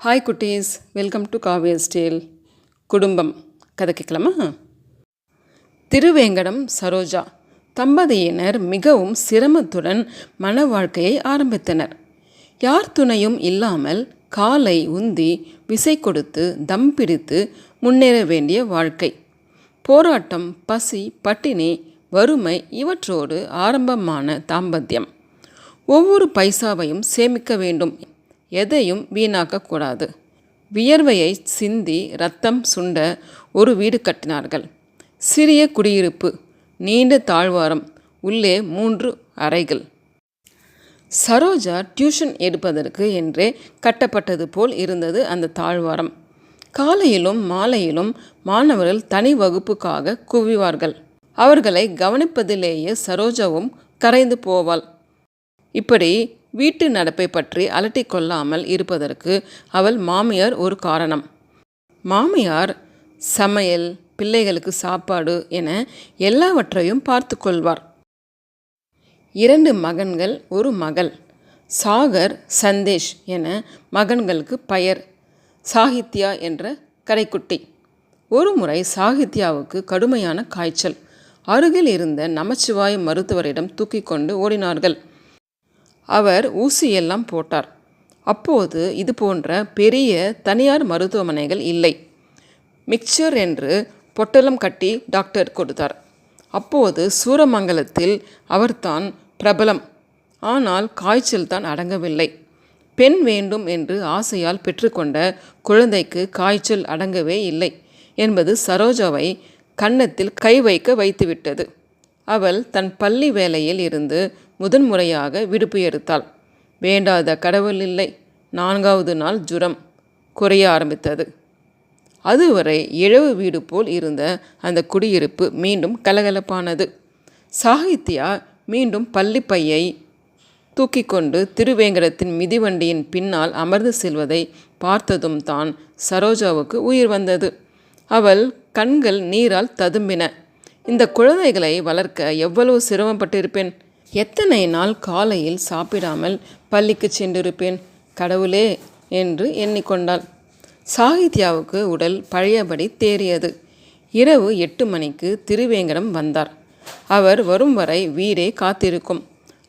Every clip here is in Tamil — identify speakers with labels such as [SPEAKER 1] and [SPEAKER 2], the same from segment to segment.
[SPEAKER 1] ஹாய் குட்டீஸ், வெல்கம் டு காவியஸ் டேல். குடும்பம் கதை கேட்கலாமா? திருவேங்கடம் சரோஜா தம்பதியினர் மிகவும் சிரமத்துடன் மன வாழ்க்கையை ஆரம்பித்தனர். யார் துணையும் இல்லாமல் காலை உந்தி விசை கொடுத்து தம் பிடித்து முன்னேற வேண்டிய வாழ்க்கை. போராட்டம், பசி, பட்டினி, வறுமை இவற்றோடு ஆரம்பமான தாம்பத்தியம். ஒவ்வொரு பைசாவையும் சேமிக்க வேண்டும், எதையும் வீணாக்கக்கூடாது. வியர்வையை சிந்தி ரத்தம் சுண்ட ஒரு வீடு கட்டினார்கள். சிறிய குடியிருப்பு, நீண்ட தாழ்வாரம், உள்ளே 3 அறைகள். சரோஜா டியூஷன் எடுப்பதற்கு என்றே கட்டப்பட்டது போல் இருந்தது அந்த தாழ்வாரம். காலையிலும் மாலையிலும் மாணவர்கள் தனி வகுப்புக்காக குவிவார்கள். அவர்களை கவனிப்பதிலேயே சரோஜாவும் கரைந்து போவாள். இப்படி வீட்டு நடப்பை பற்றி அலட்டி கொள்ளாமல் இருப்பதற்கு அவள் மாமியார் ஒரு காரணம். மாமியார் சமையல், பிள்ளைகளுக்கு சாப்பாடு என எல்லாவற்றையும் பார்த்து கொள்வார். 2 மகன்கள், ஒரு மகள். சாகர், சந்தேஷ் என மகன்களுக்கு பெயர். சாகித்யா என்ற கடைக்குட்டி. ஒரு முறை சாகித்யாவுக்கு கடுமையான காய்ச்சல். அருகில் இருந்த நமச்சிவாய மருத்துவரிடம் தூக்கி கொண்டு ஓடினார்கள். அவர் ஊசியெல்லாம் போட்டார். அப்போது இது போன்ற பெரிய தனியார் மருத்துவமனைகள் இல்லை. மிக்சர் என்று பொட்டலம் கட்டி டாக்டர் கொடுத்தார். அப்போது சூரமங்கலத்தில் அவர்தான் பிரபலம். ஆனால் காய்ச்சல் தான் அடங்கவில்லை. பெண் வேண்டும் என்று ஆசையால் பெற்றுக்கொண்ட குழந்தைக்கு காய்ச்சல் அடங்கவே இல்லை என்பது சரோஜாவை கன்னத்தில் கை வைக்க வைத்துவிட்டது. அவள் தன் பள்ளி வேலையில் இருந்து முதன்முறையாக விடுப்பு எடுத்தாள். வேண்டாத கடவுள் இல்லை. 4வது நாள் ஜுரம் குறைய ஆரம்பித்தது. அதுவரை இழவு வீடு போல் இருந்த அந்த குடியிருப்பு மீண்டும் கலகலப்பானது. சாகித்யா மீண்டும் பள்ளி பையை தூக்கி கொண்டு திருவேங்கடத்தின் மிதிவண்டியின் பின்னால் அமர்ந்து செல்வதை பார்த்ததும் தான் சரோஜாவுக்கு உயிர் வந்தது. அவள் கண்கள் நீரால் ததும்பின. இந்த குழந்தைகளை வளர்க்க எவ்வளவு சிரமப்பட்டிருப்பேன். எத்தனை நாள் காலையில் சாப்பிடாமல் பள்ளிக்கு சென்றிருப்பேன் கடவுளே என்று எண்ணிக்கொண்டாள். சாகித்யாவுக்கு உடல் பழையபடி தேறியது. இரவு 8 மணிக்கு திருவேங்கடம் வந்தார். அவர் வரும் வரை வீடே காத்திருக்கும்.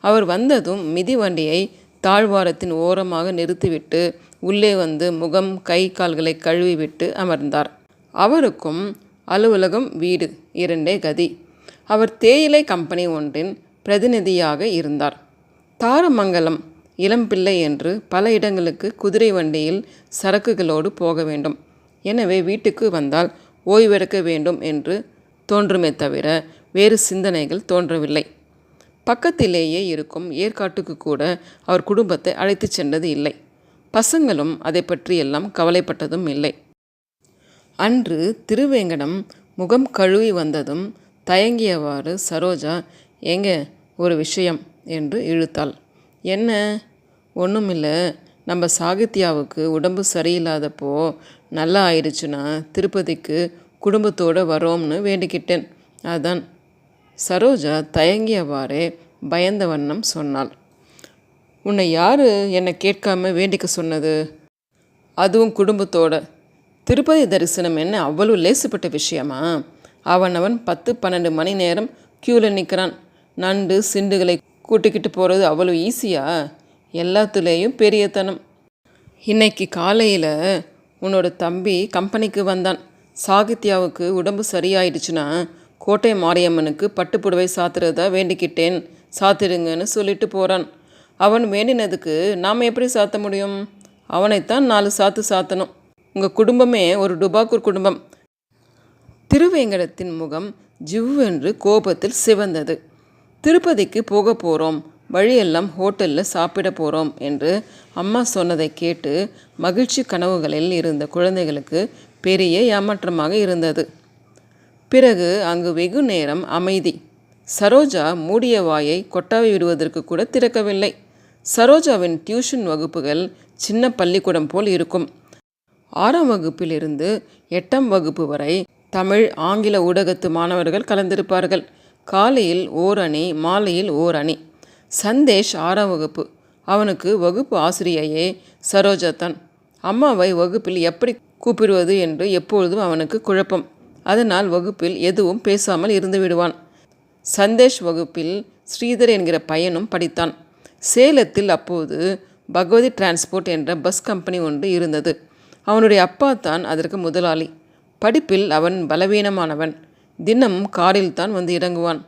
[SPEAKER 1] அவர் வந்ததும் மிதிவண்டியை தாழ்வாரத்தின் ஓரமாக நிறுத்திவிட்டு உள்ளே வந்து முகம், கை, கால்களை கழுவிவிட்டு அமர்ந்தார். அவருக்கும் அலுவலகம், வீடு 2 கதி. அவர் தேயிலை கம்பெனி ஒன்றின் பிரதிநிதியாக இருந்தார். தாரமங்கலம் இளம்பிள்ளை என்று பல இடங்களுக்கு குதிரை வண்டியில் சரக்குகளோடு போக வேண்டும். எனவே வீட்டுக்கு வந்தால் ஓய்வெடுக்க வேண்டும் என்று தோன்றுமே தவிர வேறு சிந்தனைகள் தோன்றவில்லை. பக்கத்திலேயே இருக்கும் ஏற்காட்டுக்கு கூட அவர் குடும்பத்தை அழைத்து சென்றது இல்லை. பசங்களும் அதை பற்றியெல்லாம் கவலைப்பட்டதும் இல்லை. அன்று திருவேங்கடம் முகம் கழுவி வந்ததும் தயங்கியவாறு சரோஜா, ஏங்க ஒரு விஷயம் என்று இழுத்தாள். என்ன? ஒன்றுமில்லை, நம்ம சாகித்யாவுக்கு உடம்பு சரியில்லாதப்போ நல்லா ஆயிடுச்சுன்னா திருப்பதிக்கு குடும்பத்தோடு வரோம்னு வேண்டிக்கிட்டேன், அதான். சரோஜா தயங்கியவாறே பயந்த வண்ணம் சொன்னாள். உன்னை யார் என்னை கேட்காம வேண்டிக்க சொன்னது? அதுவும் குடும்பத்தோட? திருப்பதி தரிசனம் என்ன அவ்வளவு லேசுப்பட்ட விஷயமா? அவனவன் 10-12 மணி நேரம் க்யூவில் நிற்கிறான். நண்டு சிண்டுகளை கூட்டிக்கிட்டு போகிறது அவ்வளோ ஈஸியா? எல்லாத்துலேயும் பெரியத்தனம். இன்னைக்கு காலையில் உன்னோட தம்பி கம்பெனிக்கு வந்தான். சாகித்யாவுக்கு உடம்பு சரியாயிடுச்சுன்னா கோட்டை மாரியம்மனுக்கு பட்டுப்புடவை சாத்துறதா வேண்டிக்கிட்டேன், சாத்திடுங்கன்னு சொல்லிட்டு போகிறான். அவன் வேண்டினதுக்கு நாம் எப்படி சாத்த முடியும்? அவனைத்தான் 4 சாத்து சாத்தணும். உங்கள் குடும்பமே ஒரு டுபாக்கூர் குடும்பம். திருவேங்கடத்தின் முகம் ஜிவ்வென்று கோபத்தில் சிவந்தது. திருப்பதிக்கு போக போகிறோம், வழியெல்லாம் ஹோட்டலில் சாப்பிட போகிறோம் என்று அம்மா சொன்னதை கேட்டு மகிழ்ச்சி கனவுகளில் இருந்த குழந்தைகளுக்கு பெரிய ஏமாற்றமாக இருந்தது. பிறகு அங்கு வெகு நேரம் அமைதி. சரோஜா மூடிய வாயை கொட்டாவி விடுவதற்கு கூட திறக்கவில்லை. சரோஜாவின் டியூஷன் வகுப்புகள் சின்ன பள்ளிக்கூடம் போல் இருக்கும். 6ஆம் வகுப்பிலிருந்து 8ஆம் வகுப்பு வரை தமிழ், ஆங்கில ஊடகத்து மாணவர்கள் கலந்திருப்பார்கள். காலையில் ஓர் அணி, மாலையில் ஓர் அணி. சந்தேஷ் 6ஆம் வகுப்பு. அவனுக்கு வகுப்பு ஆசிரியையே சரோஜா தான். அம்மாவை வகுப்பில் எப்படி கூப்பிடுவது என்று எப்பொழுதும் அவனுக்கு குழப்பம். அதனால் வகுப்பில் எதுவும் பேசாமல் இருந்து விடுவான். சந்தேஷ் வகுப்பில் ஸ்ரீதர் என்கிற பையனும் படித்தான். சேலத்தில் அப்போது பகவதி டிரான்ஸ்போர்ட் என்ற பஸ் கம்பெனி ஒன்று இருந்தது. அவனுடைய அப்பா தான் அதற்கு முதலாளி. படிப்பில் அவன் பலவீனமானவன். தினமும் காரில் தான் வந்து இறங்குவான்.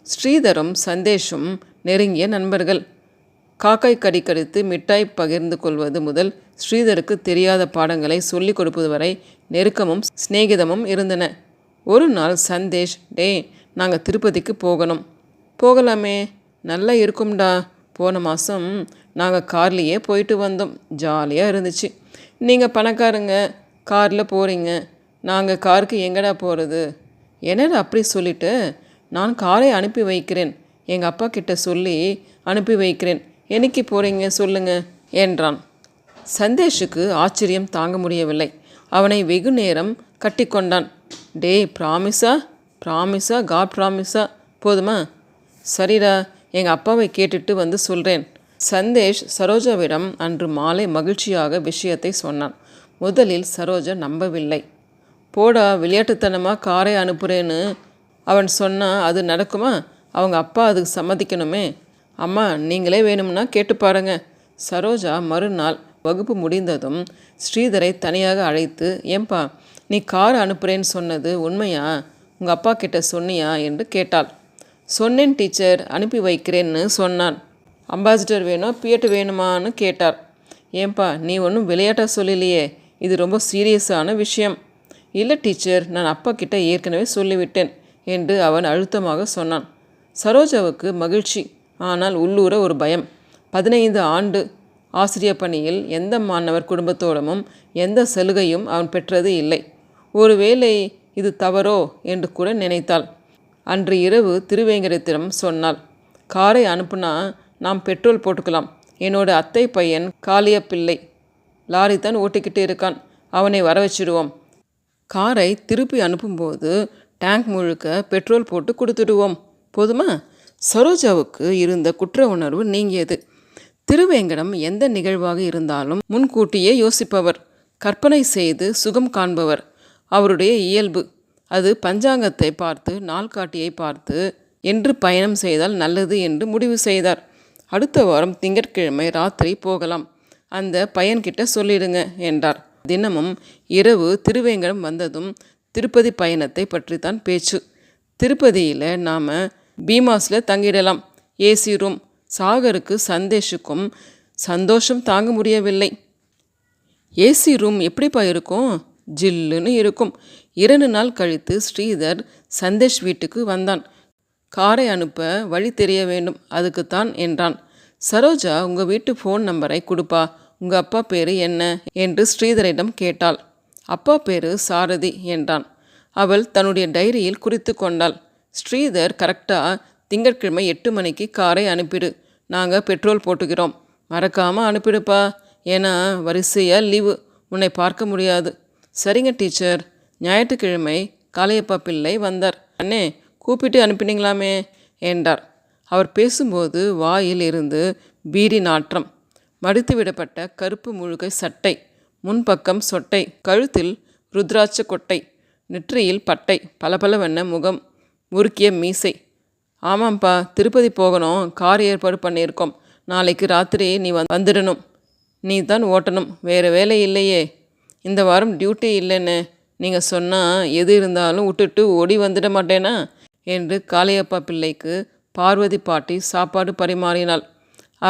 [SPEAKER 1] ஸ்ரீதரும் சந்தேஷும் நெருங்கிய நண்பர்கள். காக்காய் கடி கடித்து மிட்டாய் பகிர்ந்து கொள்வது முதல் ஸ்ரீதருக்கு தெரியாத பாடங்களை சொல்லிக் கொடுப்பது வரை நெருக்கமும் சிநேகிதமும் இருந்தன. ஒரு நாள் சந்தேஷ், டே, நாங்கள் திருப்பதிக்கு போகணும். போகலாமே, நல்லா இருக்கும்டா. போன மாதம் நாங்கள் கார்லேயே போயிட்டு வந்தோம், ஜாலியாக இருந்துச்சு. நீங்கள் பணக்காரங்க, காரில் போகிறீங்க, நாங்கள் காருக்கு எங்கடா போகிறது? என்னடா அப்படி சொல்லிவிட்டு, நான் காரை அனுப்பி வைக்கிறேன், எங்கள் அப்பா கிட்ட சொல்லி அனுப்பி வைக்கிறேன், என்னைக்கு போகிறீங்க சொல்லுங்க என்றான். சந்தேஷுக்கு ஆச்சரியம் தாங்க முடியவில்லை. அவனை வெகு நேரம் கட்டி கொண்டான். டே, ப்ராமிஸா ப்ராமிஸா காட் ப்ராமிஸா, போதுமா? சரிடா, எங்கள் அப்பாவை கேட்டுட்டு வந்து சொல்கிறேன். சந்தேஷ் சரோஜாவிடம் அன்று மாலை மகிழ்ச்சியாக விஷயத்தை சொன்னான். முதலில் சரோஜா நம்பவில்லை. போடா, விளையாட்டுத்தனமாக காரை அனுப்புகிறேன்னு அவன் சொன்னால் அது நடக்குமா? அவங்க அப்பா அதுக்கு சம்மதிக்கணுமே. அம்மா, நீங்களே வேணும்னா கேட்டு பாருங்க. சரோஜா மறுநாள் வகுப்பு முடிந்ததும் ஸ்ரீதரை தனியாக அழைத்து, ஏன்பா, நீ கார் அனுப்புகிறேன்னு சொன்னது உண்மையா? உங்கள் அப்பா கிட்ட சொன்னியா என்று கேட்டாள். சொன்னேன் டீச்சர், அனுப்பி வைக்கிறேன்னு சொன்னான். அம்பாசிடர் வேணும், பியட் வேணுமான்னு கேட்டார். ஏன்பா, நீ ஒன்றும் விளையாட்டாக சொல்லலையே, இது ரொம்ப சீரியஸான விஷயம். இல்லை டீச்சர், நான் அப்பா கிட்ட ஏற்கனவே சொல்லிவிட்டேன் என்று அவன் அழுத்தமாக சொன்னான். சரோஜாவுக்கு மகிழ்ச்சி, ஆனால் உள்ளூர ஒரு பயம். 15 ஆண்டு ஆசிரியர் பணியில் எந்த மாணவர் குடும்பத்தோடமும் எந்த சலுகையும் அவன் பெற்றது இல்லை. ஒருவேளை இது தவறோ என்று கூட நினைத்தாள். அன்று இரவு திருவேங்கடத்திடம் சொன்னாள், காரை அனுப்புனா நாம் பெட்ரோல் போட்டுக்கலாம். என்னோட அத்தை பையன் காளியப்பிள்ளை லாரி தான் ஓட்டிக்கிட்டு இருக்கான், அவனை வர வச்சிடுவோம். காரை திருப்பி அனுப்பும்போது டேங்க் முழுக்க பெட்ரோல் போட்டு கொடுத்துடுவோம், போதுமா? சரோஜாவுக்கு இருந்த குற்ற உணர்வு நீங்கியது. திருவேங்கடம் எந்த நிகழ்வாக இருந்தாலும் முன்கூட்டியே யோசிப்பவர், கற்பனை செய்து சுகம் காண்பவர் அவருடைய இயல்பு. அது பஞ்சாங்கத்தை பார்த்து, நாள்காட்டியை பார்த்து என்று பயணம் செய்தால் நல்லது என்று முடிவு செய்தார். அடுத்த வாரம் திங்கட்கிழமை ராத்திரி போகலாம், அந்த பையன்கிட்ட சொல்லிடுங்க என்றார். தினமும் இரவு திருவேங்கடம் வந்ததும் திருப்பதி பயணத்தை பற்றி தான் பேச்சு. திருப்பதியில் நாம் பீமாஸில் தங்கிடலாம், ஏசி ரூம். சாகருக்கு சந்தேஷுக்கும் சந்தோஷம் தாங்க முடியவில்லை. ஏசி ரூம் எப்படிப்பா இருக்கும்? ஜில்லுன்னு இருக்கும். 2 நாள் கழித்து ஸ்ரீதர் சந்தேஷ் வீட்டுக்கு வந்தான். காரை அனுப்ப வழி தெரிய வேண்டும், அதுக்குத்தான் என்றான். சரோஜா, உங்கள் வீட்டு ஃபோன் நம்பரை கொடுப்பா, உங்கள் அப்பா பேர் என்ன என்று ஸ்ரீதரிடம் கேட்டாள். அப்பா பேர் சாரதி என்றான். அவள் தன்னுடைய டைரியில் குறித்து கொண்டாள். ஸ்ரீதர், கரெக்டாக திங்கட்கிழமை 8 மணிக்கு காரை அனுப்பிடு, நாங்கள் பெட்ரோல் போட்டுக்கிறோம், மறக்காமல் அனுப்பிடுப்பா, ஏன்னா வரிசையாக லீவு, உன்னை பார்க்க முடியாது. சரிங்க டீச்சர். ஞாயிற்றுக்கிழமை காளையப்பா பிள்ளை வந்தார். அண்ணே, கூப்பிட்டு அனுப்பினீங்களாமே என்றார். அவர் பேசும்போது வாயில் இருந்து பீடி நாற்றம். மடித்து விடப்பட்ட கருப்பு முழுகை சட்டை, முன்பக்கம் சொட்டை, கழுத்தில் ருத்ராட்ச கொட்டை, நெற்றியில் பட்டை, பளபளவென்ன முகம், முறுக்கிய மீசை. ஆமாம்ப்பா, திருப்பதி போகணும், கார் ஏற்பாடு பண்ணியிருக்கோம், நாளைக்கு ராத்திரி நீ வந்துடணும், நீ தான் ஓட்டணும், வேறு வேலை இல்லையே. இந்த வாரம் டியூட்டி இல்லைன்னு நீங்கள் சொன்னால் எது இருந்தாலும் விட்டுட்டு ஓடி வந்துட மாட்டேனா என்று காளையப்பா பிள்ளைக்கு பார்வதி பாட்டி சாப்பாடு பரிமாறினாள்.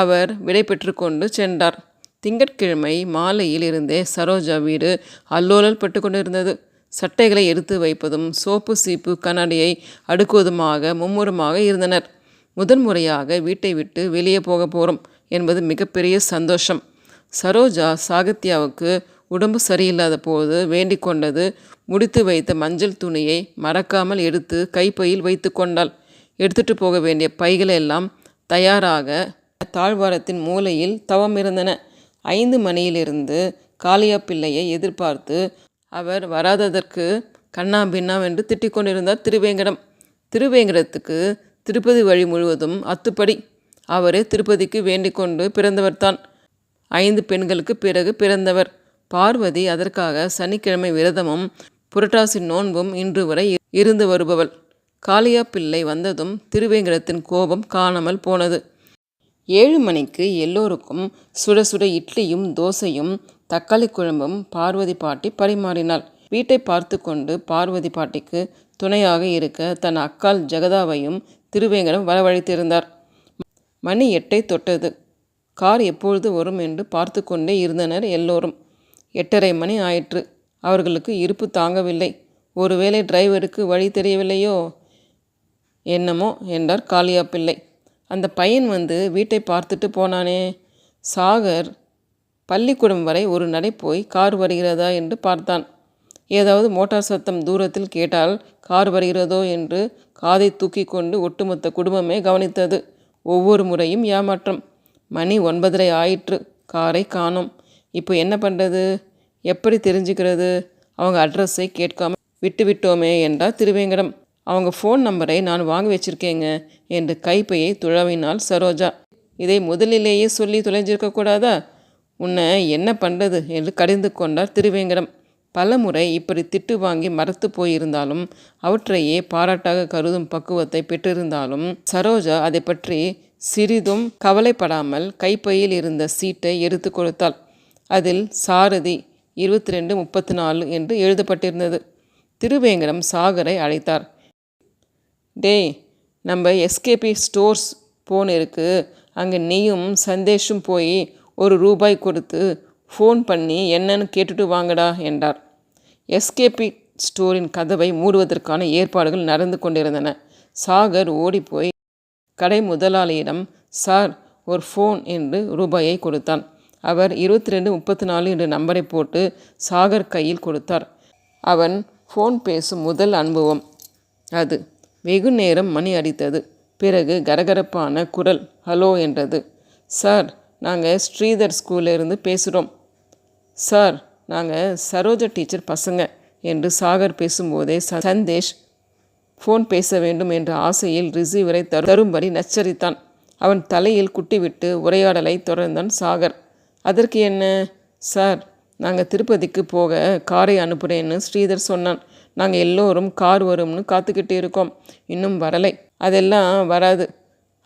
[SPEAKER 1] அவர் விடை பெற்று கொண்டு சென்றார். திங்கட்கிழமை மாலையில் இருந்தே சரோஜா வீடு அல்லோலல் பட்டு கொண்டிருந்தது. சட்டைகளை எடுத்து வைப்பதும் சோப்பு சீப்பு கண்ணாடியை அடுக்குவதுமாக மும்முரமாக இருந்தனர். முதன்முறையாக வீட்டை விட்டு வெளியே போக போகிறோம் என்பது மிகப்பெரிய சந்தோஷம். சரோஜா சாகித்யாவுக்கு உடம்பு சரியில்லாத போது வேண்டிக் கொண்டது முடித்து வைத்த மஞ்சள் துணியை மறக்காமல் எடுத்து கைப்பையில் வைத்து கொண்டாள். எடுத்துட்டு போக வேண்டிய பைகள் எல்லாம் தயாராக தாழ்வாரத்தின் மூலையில் தவம் இருந்தன. 5 மணியிலிருந்து காளியா பிள்ளையை எதிர்பார்த்து அவர் வராததற்கு கண்ணா பின்னாவென்று திட்டிக் கொண்டிருந்தார் திருவேங்கடம். திருவேங்கடத்துக்கு திருப்பதி வழி முழுவதும் அத்துப்படி. அவரே திருப்பதிக்கு வேண்டிக் கொண்டு பிறந்தவர்தான். 5 பெண்களுக்கு பிறகு பிறந்தவர். பார்வதி அதற்காக சனிக்கிழமை விரதமும் புரட்டாசி நோன்பும் இன்று வரை இருந்து வருபவள். காளியா பிள்ளை வந்ததும் திருவேங்கடத்தின் கோபம் காணாமல் போனது. 7 மணிக்கு எல்லோருக்கும் சுட சுட இட்லியும் தோசையும் தக்காளி குழம்பும் பார்வதி பாட்டி பரிமாறினாள். வீட்டை பார்த்து கொண்டு பார்வதி பாட்டிக்கு துணையாக இருக்க தன் அக்காள் ஜெகதாவையும் திருவேங்கடம் வரவழைத்திருந்தார். மணி 8 தொட்டது. கார் எப்பொழுது வரும் என்று பார்த்து கொண்டே இருந்தனர் எல்லோரும். 8:30 மணி ஆயிற்று. அவர்களுக்கு இருப்பு தாங்கவில்லை. ஒருவேளை டிரைவருக்கு வழி தெரியவில்லையோ என்னமோ என்றார் காளியா பிள்ளை. அந்த பையன் வந்து வீட்டை பார்த்துட்டு போனானே. சாகர் பள்ளிக்கூடம் வரை ஒரு நடை போய் கார் வருகிறதா என்று பார்த்தான். ஏதாவது மோட்டார் சத்தம் தூரத்தில் கேட்டால் கார் வருகிறதோ என்று காதை தூக்கி கொண்டு ஒட்டுமொத்த குடும்பமே கவனித்தது. ஒவ்வொரு முறையும் ஏமாற்றம். மணி 9:30 ஆயிற்று. காரை காணோம். இப்போ என்ன பண்ணுறது? எப்படி தெரிஞ்சுக்கிறது? அவங்க அட்ரஸை கேட்காம விட்டுவிட்டோமே என்றார் திருவேங்கடம். அவங்க ஃபோன் நம்பரை நான் வாங்கி வச்சிருக்கேங்க என்று கைப்பையை துழவினாள் சரோஜா. இதை முதலிலேயே சொல்லி தொலைஞ்சிருக்கக்கூடாதா? உன்னை என்ன பண்ணுறது என்று கடிந்து கொண்டார் திருவேங்கடம். பல முறை இப்படி திட்டு வாங்கி மறத்து போயிருந்தாலும் அவற்றையே பாராட்டாக கருதும் பக்குவத்தை பெற்றிருந்தாலும் சரோஜா அதை பற்றி சிறிதும் கவலைப்படாமல் கைப்பையில் இருந்த சீட்டை எடுத்து கொடுத்தாள். அதில் சாரதி 22:34 என்று எழுதப்பட்டிருந்தது. திருவேங்கடம் சாகரை அழைத்தார். டேய், நம்ம எஸ்கேபி ஸ்டோர்ஸ் ஃபோன் இருக்குது, அங்கே நீயும் சந்தேஷும் போய் ₹1 கொடுத்து ஃபோன் பண்ணி என்னன்னு கேட்டுட்டு வாங்கடா என்றார். எஸ்கேபி ஸ்டோரின் கதவை மூடுவதற்கான ஏற்பாடுகள் நடந்து கொண்டிருந்தன. சாகர் ஓடிப்போய் கடை முதலாளியிடம் சார் ஒரு ஃபோன் என்று ரூபாயை கொடுத்தான். அவர் 22:34 என்ற நம்பரை போட்டு சாகர் கையில் கொடுத்தார். அவன் ஃபோன் பேசும் முதல் அனுபவம் அது. வெகு நேரம் மணி அடித்தது. பிறகு கரகரப்பான குரல் ஹலோ என்றது. சார், நாங்கள் ஸ்ரீதர் ஸ்கூலிருந்து பேசுகிறோம். சார், நாங்கள் சரோஜா டீச்சர் பசங்க என்று சாகர் பேசும்போதே சந்தேஷ் ஃபோன் பேச வேண்டும் என்ற ஆசையில் ரிசீவரை தரும்படி நச்சரித்தான். அவன் தலையில் குட்டிவிட்டு உரையாடலை தொடர்ந்தான் சாகர். அதற்கு என்ன? சார், நாங்கள் திருப்பதிக்கு போக காரை அனுப்புகிறேன்னு ஸ்ரீதர் சொன்னான். நாங்கள் எல்லோரும் கார் வரும்னு காத்துக்கிட்டு இருக்கோம். இன்னும் வரலை. அதெல்லாம் வராது.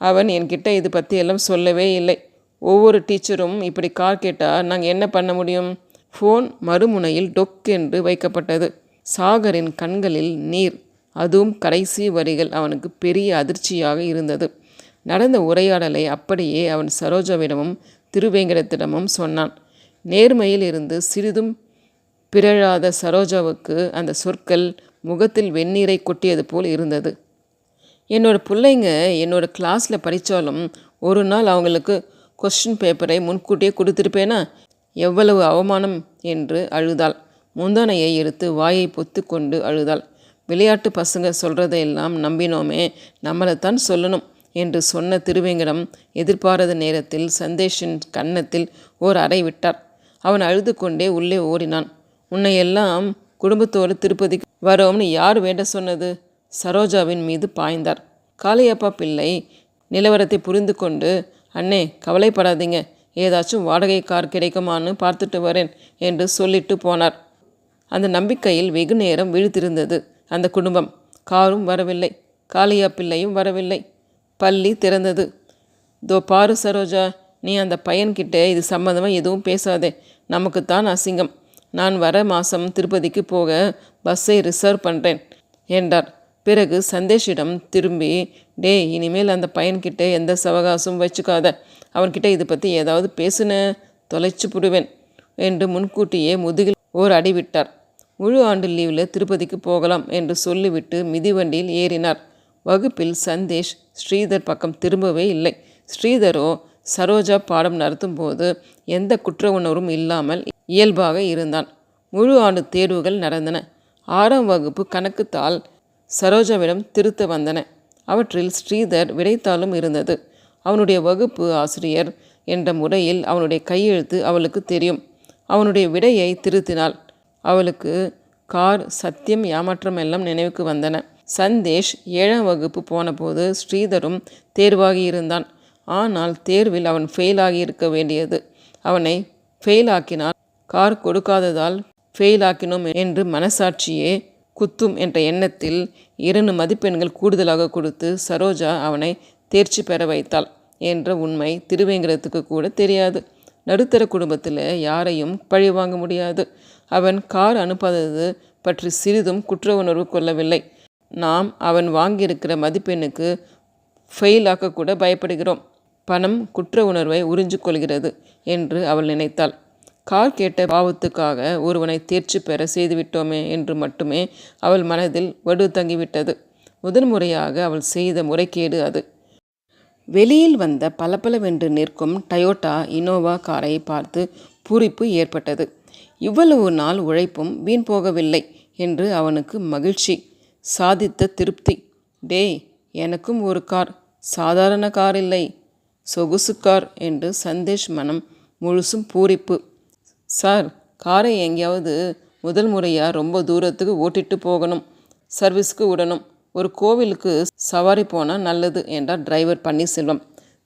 [SPEAKER 1] அவன் என்கிட்ட இது பற்றியெல்லாம் சொல்லவே இல்லை. ஒவ்வொரு டீச்சரும் இப்படி கார் கேட்டால் நாங்கள் என்ன பண்ண முடியும்? ஃபோன் மறுமுனையில் டொக்கென்று வைக்கப்பட்டது. சாகரின் கண்களில் நீர். அதுவும் கடைசி வரிகள் அவனுக்கு பெரிய அதிர்ச்சியாக இருந்தது. நடந்த உரையாடலை அப்படியே அவன் சரோஜாவிடமும் திருவேங்கடத்திடமும் சொன்னான். நேர்மையில் இருந்து சிறிதும் பிறழாத சரோஜாவுக்கு அந்த சொற்கள் முகத்தில் வெந்நீரை கொட்டியது போல் இருந்தது. என்னோட பிள்ளைங்க என்னோட கிளாஸில் படித்தாலும் ஒரு நாள் அவங்களுக்கு கொஸ்டின் பேப்பரை முன்கூட்டியே கொடுத்துருப்பேனா? எவ்வளவு அவமானம் என்று அழுதாள். முந்தானையை எடுத்து வாயை பொத்து கொண்டு அழுதாள். விளையாட்டு பசங்க சொல்கிறதையெல்லாம் நம்பினோமே, நம்மளைத்தான் சொல்லணும் என்று சொன்ன திருவேங்கடம் எதிர்பாராத நேரத்தில் சந்தேஷின் கன்னத்தில் ஓர் அறை விட்டார். அவன் அழுது கொண்டே உள்ளே ஓடினான். உன்னையெல்லாம் குடும்பத்தோடு திருப்பதிக்கு வரோம்னு யார் வேண்ட சொன்னது? சரோஜாவின் மீது பாய்ந்தார். காளியப்பா பிள்ளை நிலவரத்தை புரிந்து கொண்டு அண்ணே கவலைப்படாதீங்க, ஏதாச்சும் வாடகை கார் கிடைக்குமான்னு பார்த்துட்டு வரேன் என்று சொல்லிட்டு போனார். அந்த நம்பிக்கையில் வெகு நேரம் விழித்திருந்தது அந்த குடும்பம். காரும் வரவில்லை, காளியா பிள்ளையும் வரவில்லை. பள்ளி திறந்தது. தோ பாரு சரோஜா, நீ அந்த பையன்கிட்ட இது சம்மந்தமாக எதுவும் பேசாதே, நமக்குத்தான் அசிங்கம். நான் வர மாதம் திருப்பதிக்கு போக பஸ்ஸை ரிசர்வ் பண்ணுறேன் என்றார். பிறகு சந்தேஷிடம் திரும்பி, டே, இனிமேல் அந்த பையன்கிட்ட எந்த சவகாசமும் வச்சுக்காத, அவன்கிட்ட இது பற்றி ஏதாவது பேசுன தொலைச்சு புடுவேன் என்று முன்கூட்டியே முதுகில் ஓர் அடி விட்டார். முழு ஆண்டு லீவில் திருப்பதிக்கு போகலாம் என்று சொல்லிவிட்டு மிதிவண்டியில் ஏறினார். வகுப்பில் சந்தேஷ் ஸ்ரீதர் பக்கம் திரும்பவே இல்லை. ஸ்ரீதரோ சரோஜா பாடம் நடத்தும் போது எந்த குற்ற உணர்வும் இல்லாமல் இயல்பாக இருந்தான். முழு ஆண்டு தேர்வுகள் நடந்தன. 6ஆம் வகுப்பு கணக்குத்தாள் சரோஜாவிடம் திருத்த வந்தன. அவற்றில் ஸ்ரீதர் விடைத்தாளும் இருந்தது. அவனுடைய வகுப்பு ஆசிரியர் என்ற முறையில் அவனுடைய கையெழுத்து அவளுக்கு தெரியும். அவனுடைய விடையை திருத்தினாள். அவளுக்கு கார், சத்தியம், ஏமாற்றம் எல்லாம் நினைவுக்கு வந்தன. சந்தேஷ் 7ஆம் வகுப்பு போன போது ஸ்ரீதரும் தேர்வாகி இருந்தான். ஆனால் தேர்வில் அவன் ஃபெயில் ஆகி இருக்க வேண்டியது. அவனை ஃபெயில் ஆக்கினால் கார் கொடுக்காததால் ஃபெயில் ஆக்கினோம் என்று மனசாட்சியே குத்தும் என்ற எண்ணத்தில் 2 மதிப்பெண்கள் கூடுதலாக கொடுத்து சரோஜா அவனை தேர்ச்சி பெற வைத்தாள் என்ற உண்மை திருவேங்கடத்துக்கு கூட தெரியாது. நடுத்தர குடும்பத்தில் யாரையும் பழி வாங்க முடியாது. அவன் கார் அனுப்பாதது பற்றி சிறிதும் குற்ற உணர்வு கொள்ளவில்லை. நாம் அவன் வாங்கியிருக்கிற மதிப்பெண்ணுக்கு ஃபெயில் ஆக்கக்கூட பயப்படுகிறோம். பணம் குற்ற உணர்வை உறிஞ்சு கொள்கிறது என்று அவள் நினைத்தாள். கார் கேட்ட பாவத்துக்காக ஒருவனை தேர்ச்சி பெற செய்துவிட்டோமே என்று மட்டுமே அவள் மனதில் வடு தங்கிவிட்டது. முதன்முறையாக அவள் செய்த முறைகேடு அது. வெளியில் வந்த பளபளவென்று நிற்கும் டயோட்டா இனோவா காரை பார்த்து பூரிப்பு ஏற்பட்டது. இவ்வளவு நாள் உழைப்பும் வீண் போகவில்லை என்று அவனுக்கு மகிழ்ச்சி. சாதித்த திருப்தி. டேய், எனக்கும் ஒரு கார், சாதாரண கார் இல்லை, சொகுசு கார் என்று சந்தேஷ் மனம் முழுசும் பூரிப்பு. சார், காரை எங்கேயாவது முதல் முறையாக ரொம்ப தூரத்துக்கு ஓட்டிட்டு போகணும், சர்வீஸ்க்கு விடணும், ஒரு கோவிலுக்கு சவாரி போனால் நல்லது என்றார் டிரைவர் பன்னீர்செல்வம்.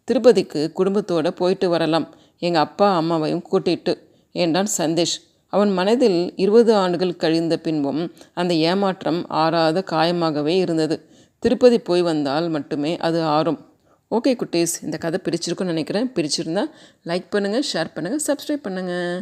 [SPEAKER 1] திருப்பதிக்கு குடும்பத்தோடு போயிட்டு வரலாம், எங்கள் அப்பா அம்மாவையும் கூட்டிட்டு என்றான் சந்தேஷ். அவன் மனதில் 20 ஆண்டுகள் கழிந்த பின்பும் அந்த ஏமாற்றம் ஆறாத காயமாகவே இருந்தது. திருப்பதி போய் வந்தால் மட்டுமே அது ஆறும். ஓகே குட்டீஸ், இந்த கதை பிடிச்சிருக்குன்னு நினைக்கிறேன். பிடிச்சிருந்தா லைக் பண்ணுங்கள், ஷேர் பண்ணுங்கள், சப்ஸ்கிரைப் பண்ணுங்கள்.